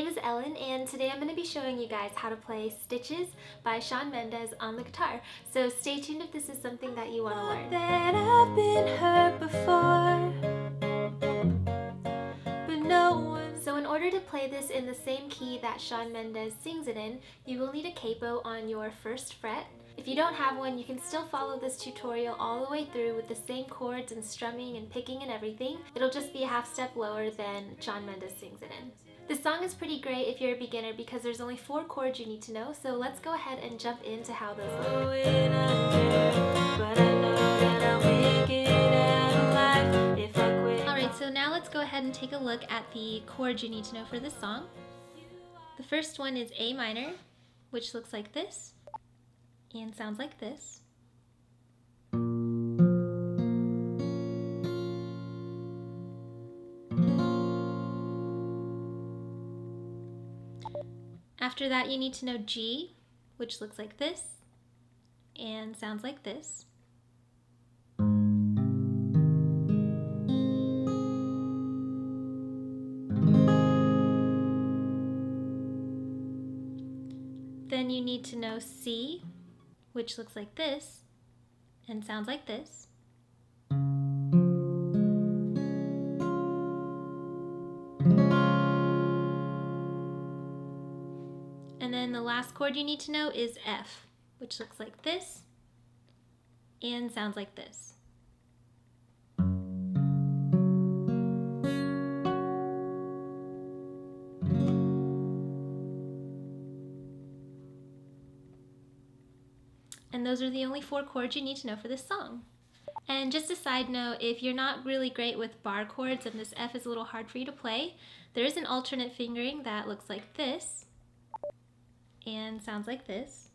is Ellen, and today I'm going to be showing you guys how to play Stitches by Shawn Mendes on the guitar. So stay tuned if this is something that you want to learn. That I've been hurt before, but no one. So in order to play this in the same key that Shawn Mendes sings it in, you will need a capo on your first fret. If you don't have one, you can still follow this tutorial all the way through with the same chords and strumming and picking and everything. It'll just be a half step lower than Shawn Mendes sings it in. This song is pretty great if you're a beginner because there's only 4 chords you need to know, so let's go ahead and jump into how those look. Alright, so now let's go ahead and take a look at the chords you need to know for this song. The first one is A minor, which looks like this and sounds like this. After that, you need to know G, which looks like this and sounds like this. Then you need to know C, which looks like this and sounds like this. And then the last chord you need to know is F, which looks like this and sounds like this. And those are the only 4 chords you need to know for this song. And just a side note, if you're not really great with bar chords and this F is a little hard for you to play, there is an alternate fingering that looks like this and sounds like this.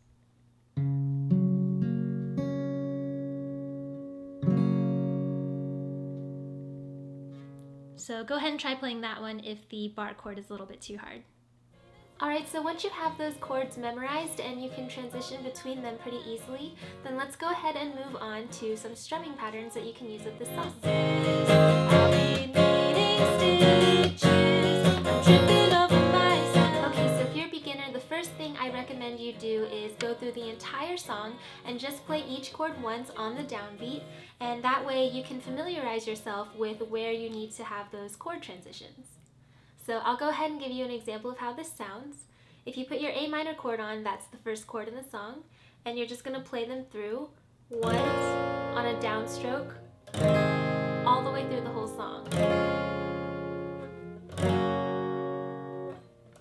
So go ahead and try playing that one if the bar chord is a little bit too hard. Alright, so once you have those chords memorized and you can transition between them pretty easily, then let's go ahead and move on to some strumming patterns that you can use with this song. Okay, so if you're a beginner, the first thing I recommend you do is go through the entire song and just play each chord once on the downbeat, and that way you can familiarize yourself with where you need to have those chord transitions. So I'll go ahead and give you an example of how this sounds. If you put your A minor chord on, that's the first chord in the song, and you're just going to play them through once on a downstroke all the way through the whole song.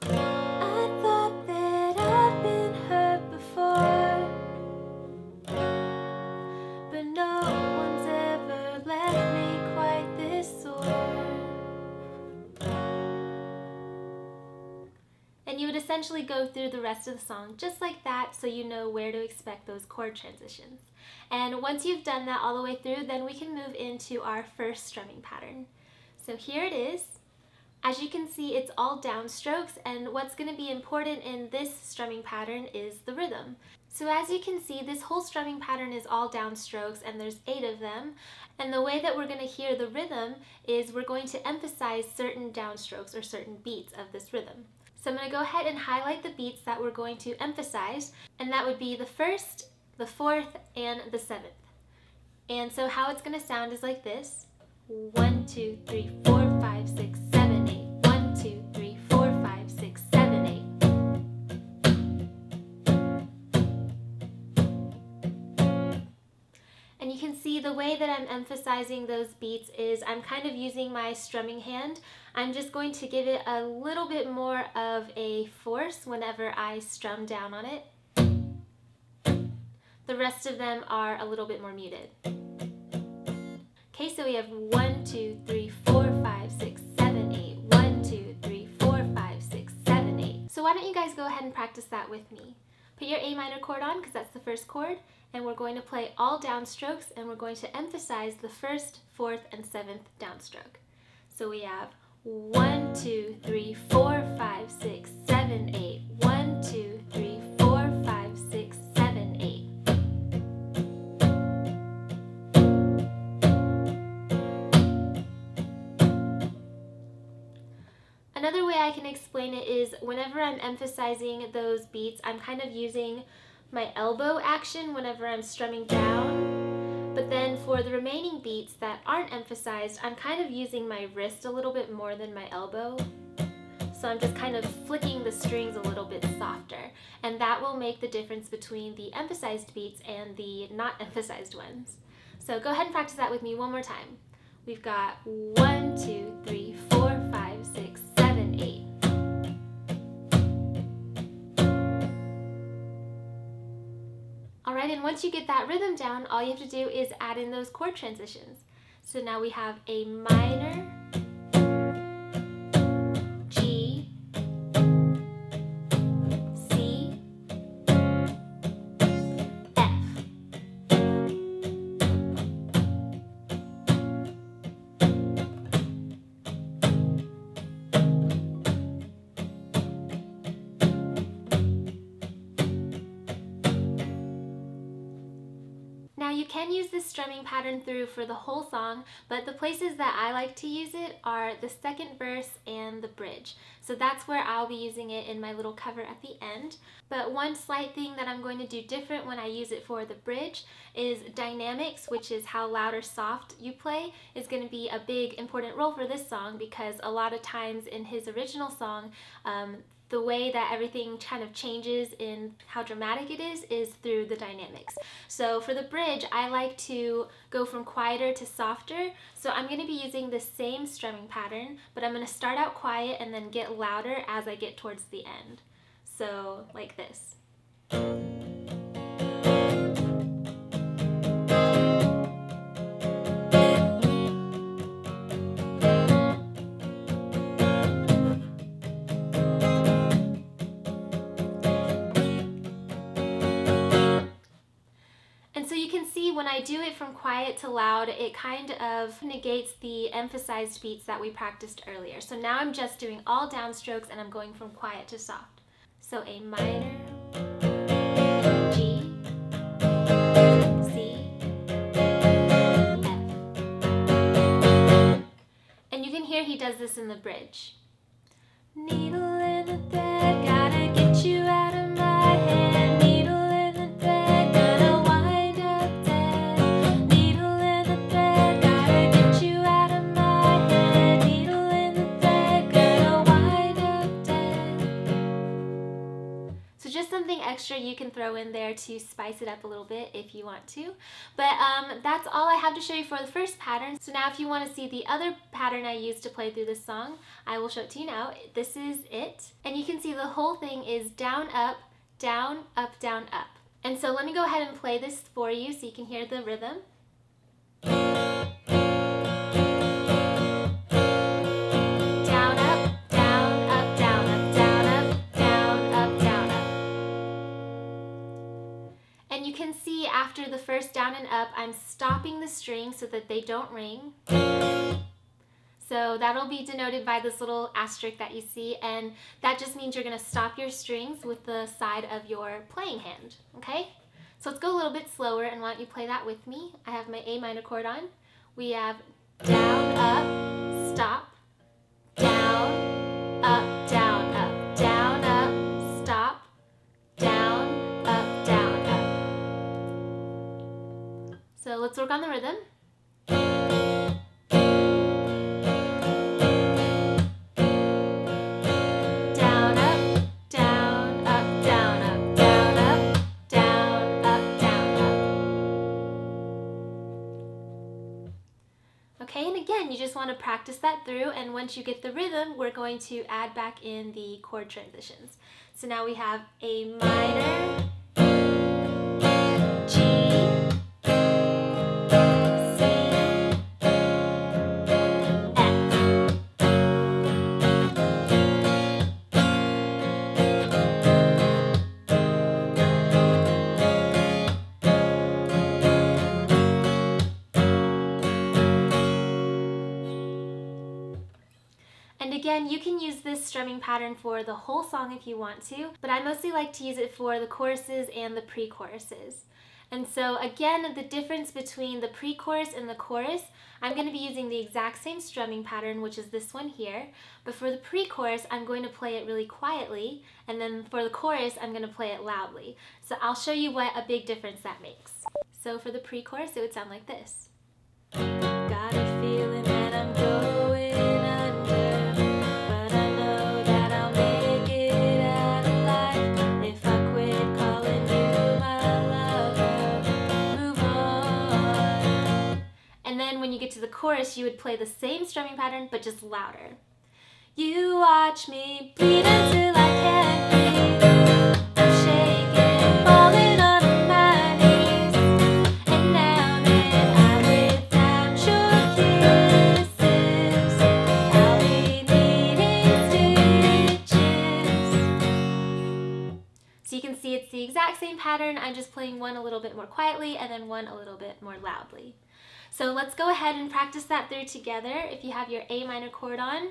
I thought that I've been hurt before, but no one's ever left me quite this sore. And you would essentially go through the rest of the song just like that, so you know where to expect those chord transitions. And once you've done that all the way through, then we can move into our first strumming pattern. So here it is. As you can see, it's all downstrokes, and what's going to be important in this strumming pattern is the rhythm. So as you can see, this whole strumming pattern is all downstrokes, and there's 8 of them. And the way that we're going to hear the rhythm is we're going to emphasize certain downstrokes or certain beats of this rhythm. So I'm going to go ahead and highlight the beats that we're going to emphasize, and that would be the 1st, the 4th, and the 7th. And so how it's going to sound is like this. 1, 2, 3, 4, 5, 6, 7, 8. 1, 2, 3, 4, 5, 6, 7, 8. And you can see the way that I'm emphasizing those beats is I'm kind of using my strumming hand. I'm just going to give it a little bit more of a force whenever I strum down on it. The rest of them are a little bit more muted. Okay, so we have 1, 2, 3, 4, 5, 6, 7, 8. 1, 2, 3, 4, 5, 6, 7, 8. So why don't you guys go ahead and practice that with me. Put your A minor chord on because that's the first chord, and we're going to play all downstrokes, and we're going to emphasize the 1st, 4th, and 7th downstroke. So we have 1, 2, 3, 4, 5, 6, 7, 8. 1, 2, 3, 4, 5, 6, 7, 8. Another way I can explain it is whenever I'm emphasizing those beats, I'm kind of using my elbow action whenever I'm strumming down. But then for the remaining beats that aren't emphasized, I'm kind of using my wrist a little bit more than my elbow. So I'm just kind of flicking the strings a little bit softer. And that will make the difference between the emphasized beats and the not emphasized ones. So go ahead and practice that with me one more time. We've got 1, 2, 3, 4, 5, 6, 7, 8. Alright, and once you get that rhythm down, all you have to do is add in those chord transitions. So now we have a minor, G, C, F. Now you can use this strumming pattern through for the whole song, but the places that I like to use it are the second verse and the bridge. So that's where I'll be using it in my little cover at the end. But one slight thing that I'm going to do different when I use it for the bridge is dynamics, which is how loud or soft you play, is going to be a big important role for this song, because a lot of times in his original song, the way that everything kind of changes in how dramatic it is through the dynamics. So for the bridge, I like to go from quieter to softer. So I'm going to be using the same strumming pattern, but I'm going to start out quiet and then get louder as I get towards the end. So like this. When I do it from quiet to loud, it kind of negates the emphasized beats that we practiced earlier. So now I'm just doing all downstrokes and I'm going from quiet to soft. So a minor, G, C, F. And you can hear he does this in the bridge. Needle in the thread, gotta get you out of my head. Needle in the thread, gonna wind up dead. Needle in the thread, gotta get you out of my head. Needle in the thread, gonna wind up dead. So just something extra you can throw in there to spice it up a little bit if you want to. But that's all I have to show you for the first pattern. So now if you want to see the other pattern I used to play through this song, I will show it to you now. This is it. And you can see the whole thing is down, up, down, up, down, up. And so let me go ahead and play this for you so you can hear the rhythm. Down, up, down, up, down, up, down, up, down, up, down, up. And you can see after the first down and up, I'm stopping the strings so that they don't ring. So that'll be denoted by this little asterisk that you see, and that just means you're going to stop your strings with the side of your playing hand, okay? So let's go a little bit slower, and why don't you play that with me? I have my A minor chord on. We have down, up, stop, down, up, down, up, down, up, stop, down, up, down, up. So let's work on the rhythm. Okay, and again, you just want to practice that through, and once you get the rhythm, we're going to add back in the chord transitions. So now we have a minor, G, C, F. And again, you can use this strumming pattern for the whole song if you want to, but I mostly like to use it for the choruses and the pre-choruses. And so again, the difference between the pre-chorus and the chorus, I'm going to be using the exact same strumming pattern, which is this one here. But for the pre-chorus, I'm going to play it really quietly. And then for the chorus, I'm going to play it loudly. So I'll show you what a big difference that makes. So for the pre-chorus, it would sound like this. Got a feeling that I'm going under, but I know that I'll make it out alive if I quit calling you my lover. Move on. And then when you get to the chorus, you would play the same strumming pattern, but just louder. You watch me bleed until I can't breathe. I'm shaking, falling on my knees. And now that I'm without your kisses, I'll be needing stitches. So you can see it's the exact same pattern. I'm just playing one a little bit more quietly and then one a little bit more loudly. So let's go ahead and practice that through together. If you have your A minor chord on,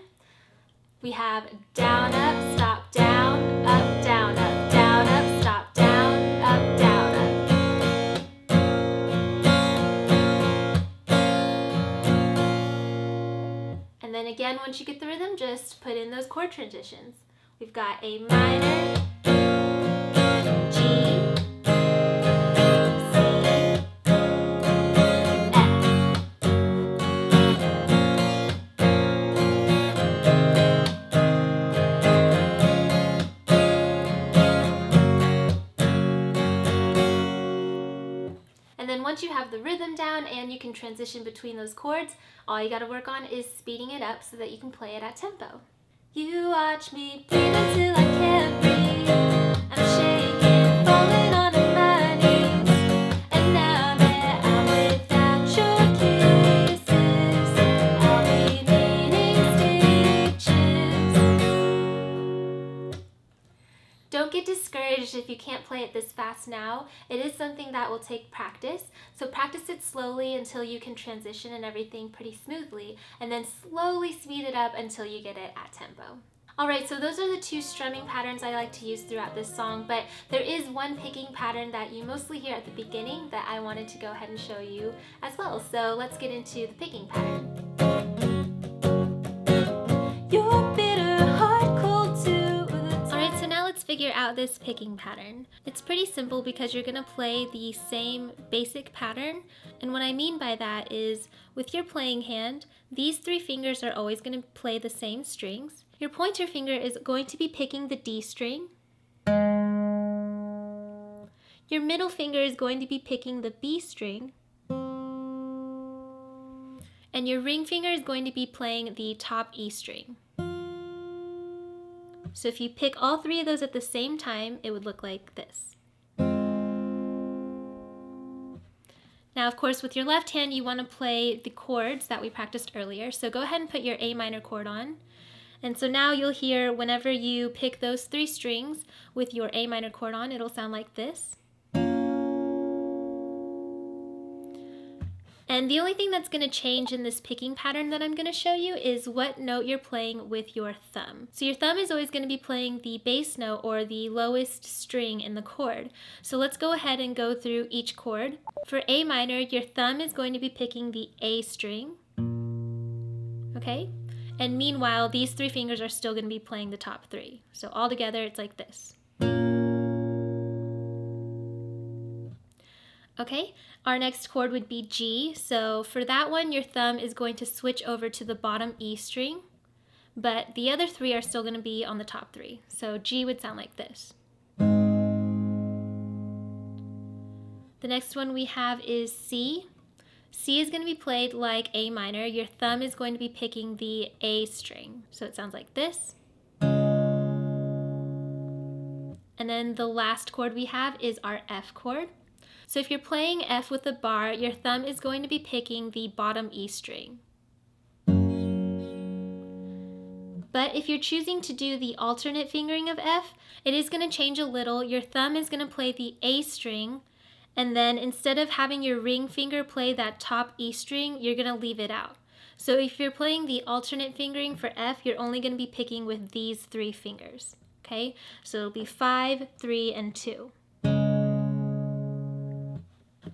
we have down, up, stop, down, up, down, up, down, up, stop, down, up, down, up. And then again, once you get the rhythm, just put in those chord transitions. We've got A minor, G, and then once you have the rhythm down and you can transition between those chords, all you got to work on is speeding it up so that you can play it at tempo. You watch me breathe until I can't breathe. I'm shaking, falling on my knees. And now that I'm without your kisses, I'll be needing stitches. Don't get discouraged if you can't play it this fast now. It is something that will take practice. So practice it slowly until you can transition and everything pretty smoothly, and then slowly speed it up until you get it at tempo. Alright, so those are the two strumming patterns I like to use throughout this song, but there is one picking pattern that you mostly hear at the beginning that I wanted to go ahead and show you as well. So let's get into the picking pattern. You're bitter, hard, cold to Alright, so now let's figure out this picking pattern. It's pretty simple because you're going to play the same basic pattern, and what I mean by that is with your playing hand, these three fingers are always going to play the same strings. Your pointer finger is going to be picking the D string. Your middle finger is going to be picking the B string. And your ring finger is going to be playing the top E string. So if you pick all three of those at the same time, it would look like this. Now, of course, with your left hand, you want to play the chords that we practiced earlier. So go ahead and put your A minor chord on. And so now you'll hear whenever you pick those three strings with your A minor chord on, it'll sound like this. And the only thing that's going to change in this picking pattern that I'm going to show you is what note you're playing with your thumb. So your thumb is always going to be playing the bass note or the lowest string in the chord. So let's go ahead and go through each chord. For A minor, your thumb is going to be picking the A string. Okay? And meanwhile, these three fingers are still going to be playing the top three. So all together, it's like this. Okay, our next chord would be G. So for that one, your thumb is going to switch over to the bottom E string, but the other three are still going to be on the top three. So G would sound like this. The next one we have is C. C is going to be played like A minor. Your thumb is going to be picking the A string. So it sounds like this. And then the last chord we have is our F chord. So if you're playing F with a bar, your thumb is going to be picking the bottom E string. But if you're choosing to do the alternate fingering of F, it is going to change a little. Your thumb is going to play the A string, and then instead of having your ring finger play that top E string, you're going to leave it out. So if you're playing the alternate fingering for F, you're only going to be picking with these three fingers. Okay? So it'll be 5, 3, and 2.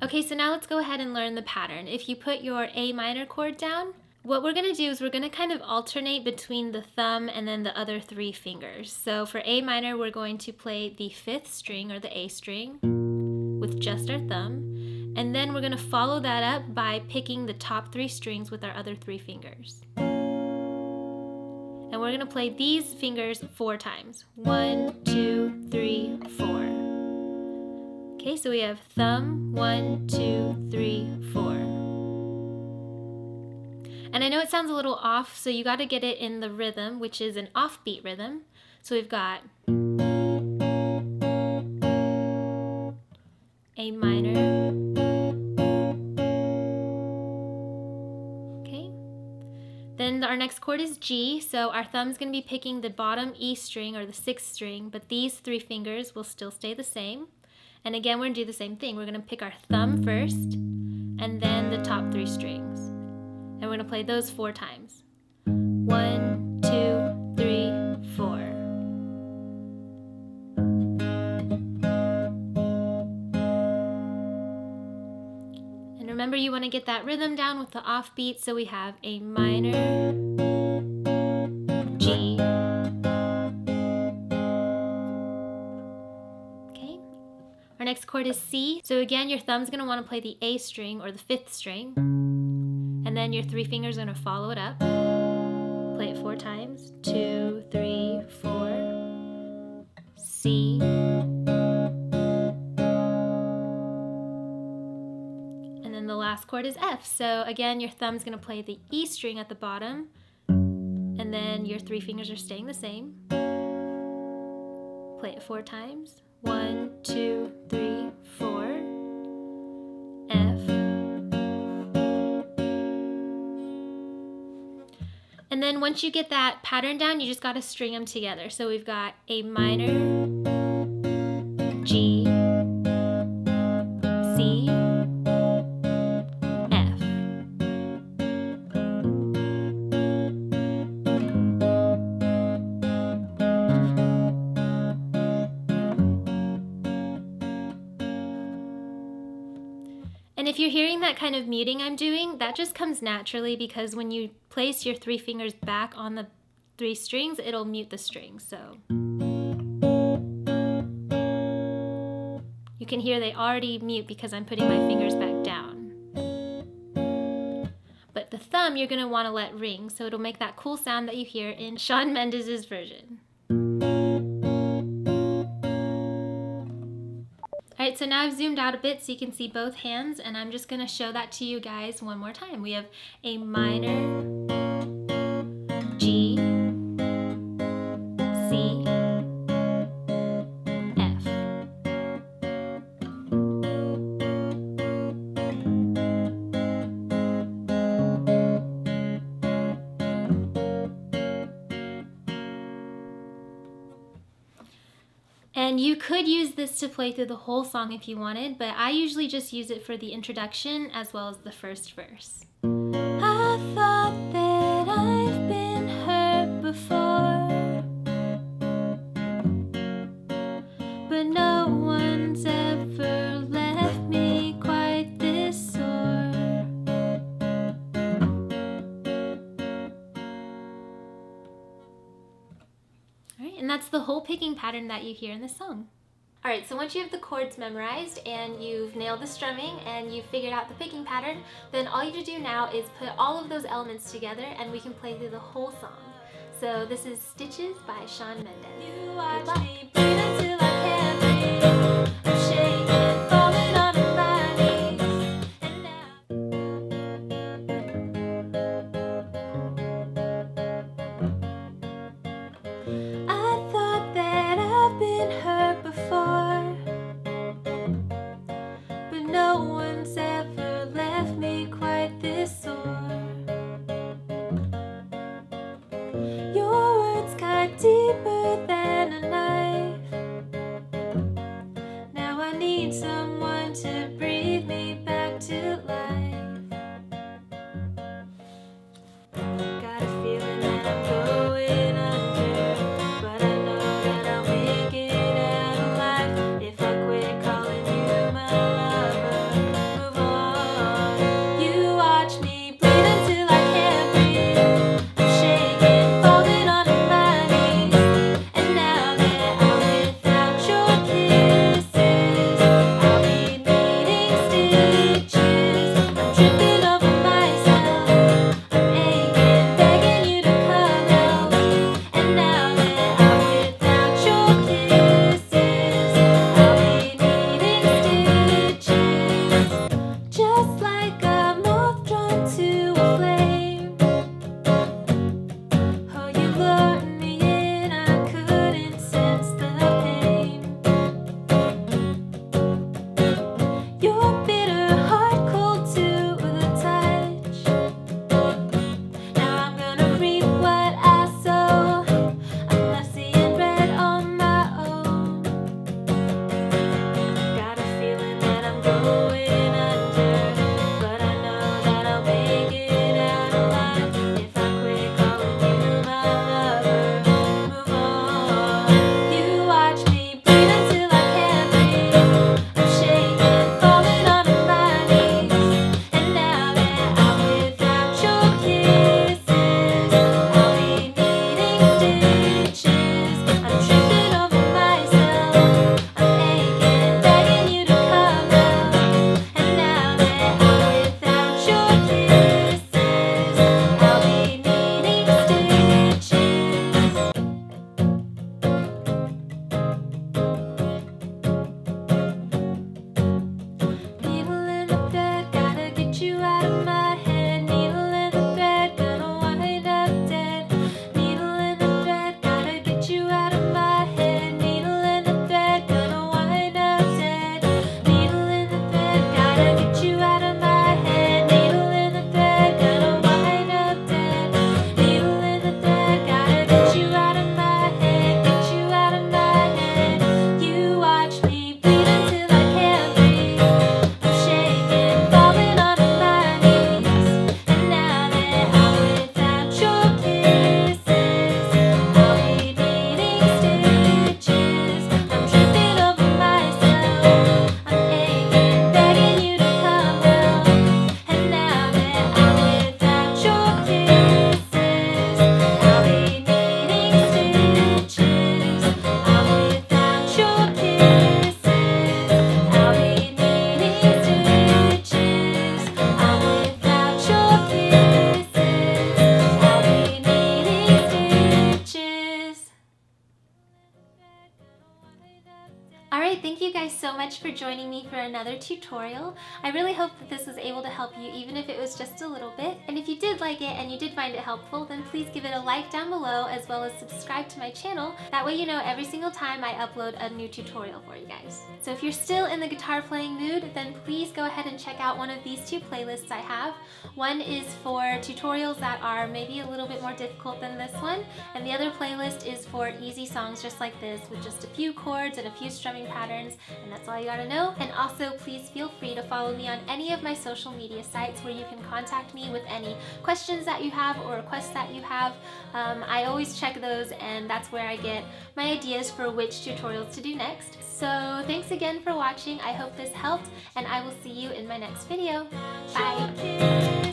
Okay, so now let's go ahead and learn the pattern. If you put your A minor chord down, what we're going to do is we're going to kind of alternate between the thumb and then the other 3 fingers. So for A minor, we're going to play the 5th string or the A string with just our thumb. And then we're going to follow that up by picking the top 3 strings with our other 3 fingers. And we're going to play these fingers 4 times. 1, 2, 3, 4. Okay, so we have thumb, 1, 2, 3, 4. And I know it sounds a little off, so you got to get it in the rhythm, which is an offbeat rhythm. So we've got A minor. Okay. Then our next chord is G, so our thumb's going to be picking the bottom E string or the 6th string, but these 3 fingers will still stay the same. And again, we're going to do the same thing. We're going to pick our thumb first, and then the top 3 strings. And we're going to play those 4 times. 1, 2, 3, 4. And remember, you want to get that rhythm down with the offbeat, so we have A minor, G. Our next chord is C. So again, your thumb's going to want to play the A string or the 5th string. And then your 3 fingers are going to follow it up. Play it 4 times. 2, 3, 4. C. And then the last chord is F. So again, your thumb's going to play the E string at the bottom. And then your 3 fingers are staying the same. Play it 4 times. 1, 2, 3, 4, F. And then once you get that pattern down, you just got to string them together. So we've got A minor, G, C, F. And if you're hearing that kind of muting I'm doing, that just comes naturally because when you place your 3 fingers back on the 3 strings, it'll mute the strings. So you can hear they already mute because I'm putting my fingers back down. But the thumb you're going to want to let ring, so it'll make that cool sound that you hear in Shawn Mendes' version. Alright, so now I've zoomed out a bit so you can see both hands, and I'm just going to show that to you guys one more time. We have A minor, G, C, F. And you could use this to play through the whole song if you wanted, but I usually just use it for the introduction as well as the first verse. I thought that I've been hurt before, but no one's ever left me quite this sore. Alright, and that's the whole picking pattern that you hear in the song. Alright, so once you have the chords memorized and you've nailed the strumming and you've figured out the picking pattern, then all you have to do now is put all of those elements together and we can play through the whole song. So this is Stitches by Shawn Mendes. You watch me breathe until I can't breathe. I'm shaking, falling on my knees. And now I thought that I've been hurt before, but no one's ever left me quite this sore. Your words cut deeper than a knife. Now I need someone to breathe me back to life. Got a feeling that I'm going under, but I know that I'll make it out alive if I quit calling you my lover. much for joining me for another tutorial. I really hope that this was able to help you, even if it was just a little bit. And if you did like it and you did find it helpful, then please give it a like down below, as well as subscribe to my channel. That way you know every single time I upload a new tutorial for you guys. So if you're still in the guitar playing mood, then please go ahead and check out one of these two playlists I have. One is for tutorials that are maybe a little bit more difficult than this one, and the other playlist is for easy songs just like this, with just a few chords and a few strumming patterns, and that's all you gotta know. And also, please feel free to follow me on any of my social media sites where you can contact me with any questions that you have or requests that you have. I always check those, and that's where I get my ideas for which tutorials to do next. So thanks again for watching. I hope this helped, and I will see you in my next video. Bye!